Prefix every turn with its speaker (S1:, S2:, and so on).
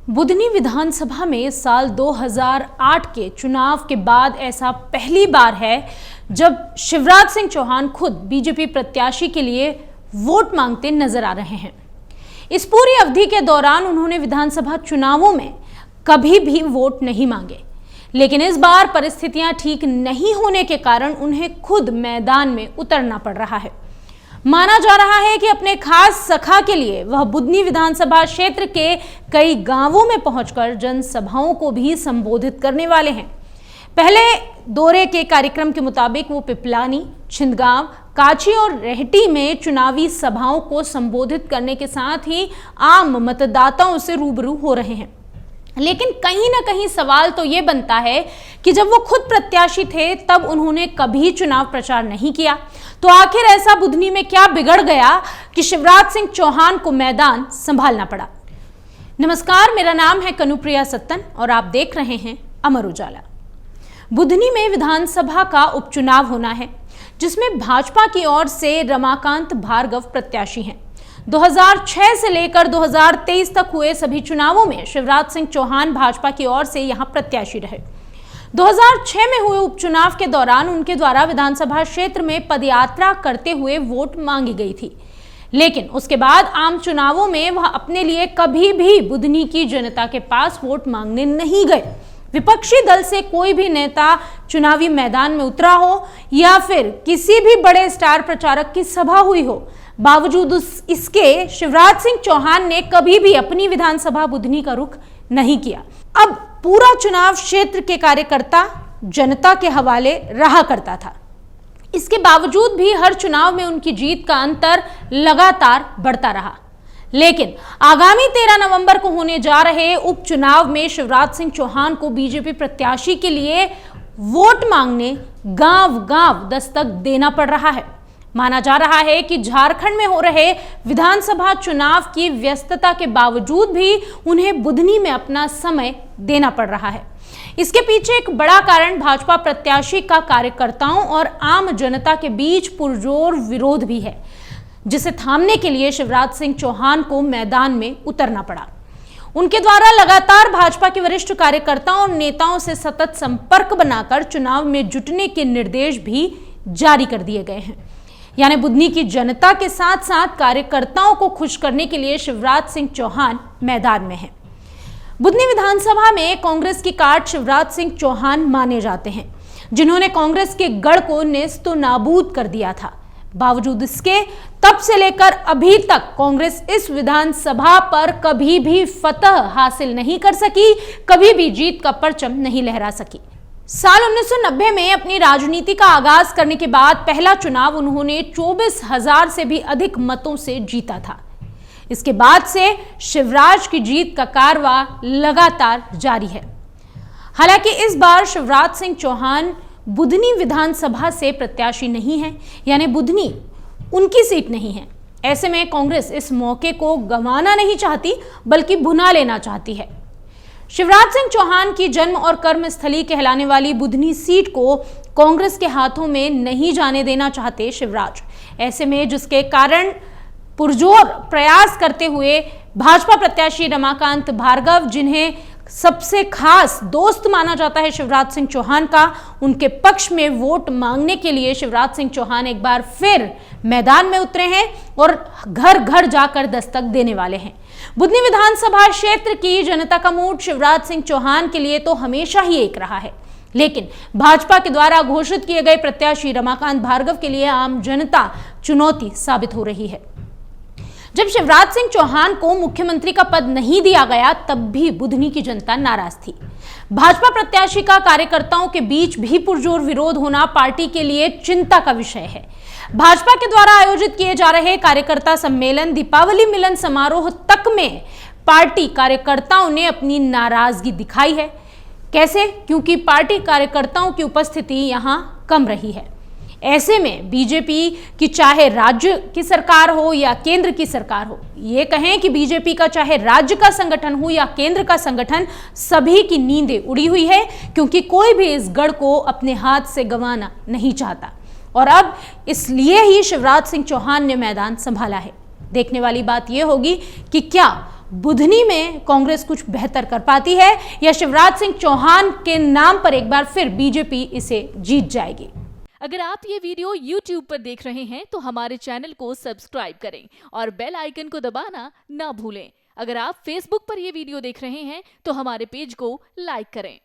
S1: बुधनी विधानसभा में साल 2008 के चुनाव के बाद ऐसा पहली बार है जब शिवराज सिंह चौहान खुद बीजेपी प्रत्याशी के लिए वोट मांगते नजर आ रहे हैं। इस पूरी अवधि के दौरान उन्होंने विधानसभा चुनावों में कभी भी वोट नहीं मांगे, लेकिन इस बार परिस्थितियां ठीक नहीं होने के कारण उन्हें खुद मैदान में उतरना पड़ रहा है। माना जा रहा है कि अपने खास सखा के लिए वह बुधनी विधानसभा क्षेत्र के कई गांवों में पहुंचकर जनसभाओं को भी संबोधित करने वाले हैं। पहले दौरे के कार्यक्रम के मुताबिक वो पिपलानी, छिंदगांव, काची और रेहटी में चुनावी सभाओं को संबोधित करने के साथ ही आम मतदाताओं से रूबरू हो रहे हैं। लेकिन कहीं ना कहीं सवाल तो ये बनता है कि जब वो खुद प्रत्याशी थे तब उन्होंने कभी चुनाव प्रचार नहीं किया, तो आखिर ऐसा बुधनी में क्या बिगड़ गया कि शिवराज सिंह चौहान को मैदान संभालना पड़ा। नमस्कार, मेरा नाम है कनुप्रिया सत्तन और आप देख रहे हैं अमर उजाला। बुधनी में विधानसभा का उपचुनाव होना है, जिसमें भाजपा की ओर से रमाकांत भार्गव प्रत्याशी हैं। 2006 से लेकर 2023 तक हुए सभी चुनावों में शिवराज सिंह चौहान भाजपा की ओर से यहां प्रत्याशी रहे। 2006 में हुए उपचुनाव के दौरान उनके द्वारा विधानसभा क्षेत्र में पदयात्रा करते हुए वोट मांगी गई थी, लेकिन उसके बाद आम चुनावों में वह अपने लिए कभी भी बुधनी की जनता के पास वोट मांगने नहीं गए। विपक्षी दल से कोई भी नेता चुनावी मैदान में उतरा हो या फिर किसी भी बड़े स्टार प्रचारक की सभा हुई हो, बावजूद इसके शिवराज सिंह चौहान ने कभी भी अपनी विधानसभा बुधनी का रुख नहीं किया। अब पूरा चुनाव क्षेत्र के कार्यकर्ता जनता के हवाले रहा करता था। इसके बावजूद भी हर चुनाव में उनकी जीत का अंतर लगातार बढ़ता रहा। लेकिन आगामी 13 नवंबर को होने जा रहे उपचुनाव में शिवराज सिंह चौहान को बीजेपी प्रत्याशी के लिए वोट मांगने गांव-गांव दस्तक देना पड़ रहा है। माना जा रहा है कि झारखंड में हो रहे विधानसभा चुनाव की व्यस्तता के बावजूद भी उन्हें बुधनी में अपना समय देना पड़ रहा है। इसके पीछे एक बड़ा कारण भाजपा प्रत्याशी का कार्यकर्ताओं और आम जनता के बीच पुरजोर विरोध भी है, जिसे थामने के लिए शिवराज सिंह चौहान को मैदान में उतरना पड़ा। उनके द्वारा लगातार भाजपा के वरिष्ठ कार्यकर्ताओं और नेताओं से सतत संपर्क बनाकर चुनाव में जुटने के निर्देश भी जारी कर दिए गए हैं। यानी बुधनी की जनता के साथ साथ कार्यकर्ताओं को खुश करने के लिए शिवराज सिंह चौहान मैदान में हैं। बुधनी विधानसभा में कांग्रेस की काट शिवराज सिंह चौहान माने जाते हैं, जिन्होंने कांग्रेस के गढ़ को नेस्तो नाबूद कर दिया था। बावजूद इसके तब से लेकर अभी तक कांग्रेस इस विधानसभा पर कभी भी फतह हासिल नहीं कर सकी, कभी भी जीत का परचम नहीं लहरा सकी। साल 1990 में अपनी राजनीति का आगाज करने के बाद पहला चुनाव उन्होंने 24,000 से भी अधिक मतों से जीता था। इसके बाद से शिवराज की जीत का कारवां लगातार जारी है। हालांकि इस बार शिवराज सिंह चौहान बुधनी विधानसभा से प्रत्याशी नहीं है, यानी बुधनी उनकी सीट नहीं है। ऐसे में कांग्रेस इस मौके को गंवाना नहीं चाहती, बल्कि भुना लेना चाहती है। शिवराज सिंह चौहान की जन्म और कर्मस्थली कहलाने वाली बुधनी सीट को कांग्रेस के हाथों में नहीं जाने देना चाहते शिवराज। ऐसे में जिसके कारण पुरजोर प्रयास करते हुए भाजपा प्रत्याशी रमाकांत भार्गव, जिन्हें सबसे खास दोस्त माना जाता है शिवराज सिंह चौहान का, उनके पक्ष में वोट मांगने के लिए शिवराज सिंह चौहान एक बार फिर मैदान में उतरे हैं और घर घर जाकर दस्तक देने वाले हैं। बुधनी विधानसभा क्षेत्र की जनता का मूड शिवराज सिंह चौहान के लिए तो हमेशा ही एक रहा है, लेकिन भाजपा के द्वारा घोषित किए गए प्रत्याशी रमाकांत भार्गव के लिए आम जनता चुनौती साबित हो रही है। जब शिवराज सिंह चौहान को मुख्यमंत्री का पद नहीं दिया गया, तब भी बुधनी की जनता नाराज थी। भाजपा प्रत्याशी का कार्यकर्ताओं के बीच भी पुरजोर विरोध होना पार्टी के लिए चिंता का विषय है। भाजपा के द्वारा आयोजित किए जा रहे कार्यकर्ता सम्मेलन, दीपावली मिलन समारोह तक में पार्टी कार्यकर्ताओं ने अपनी नाराजगी दिखाई है। कैसे? क्योंकि पार्टी कार्यकर्ताओं की उपस्थिति यहां कम रही है। ऐसे में बीजेपी की चाहे राज्य की सरकार हो या केंद्र की सरकार हो, ये कहें कि बीजेपी का चाहे राज्य का संगठन हो या केंद्र का संगठन, सभी की नींदें उड़ी हुई है, क्योंकि कोई भी इस गढ़ को अपने हाथ से गंवाना नहीं चाहता। और अब इसलिए ही शिवराज सिंह चौहान ने मैदान संभाला है। देखने वाली बात यह होगी कि क्या बुधनी में कांग्रेस कुछ बेहतर कर पाती है या शिवराज सिंह चौहान के नाम पर एक बार फिर बीजेपी इसे जीत जाएगी।
S2: अगर आप ये वीडियो YouTube पर देख रहे हैं तो हमारे चैनल को सब्सक्राइब करें और बेल आइकन को दबाना ना भूलें। अगर आप Facebook पर ये वीडियो देख रहे हैं तो हमारे पेज को लाइक करें।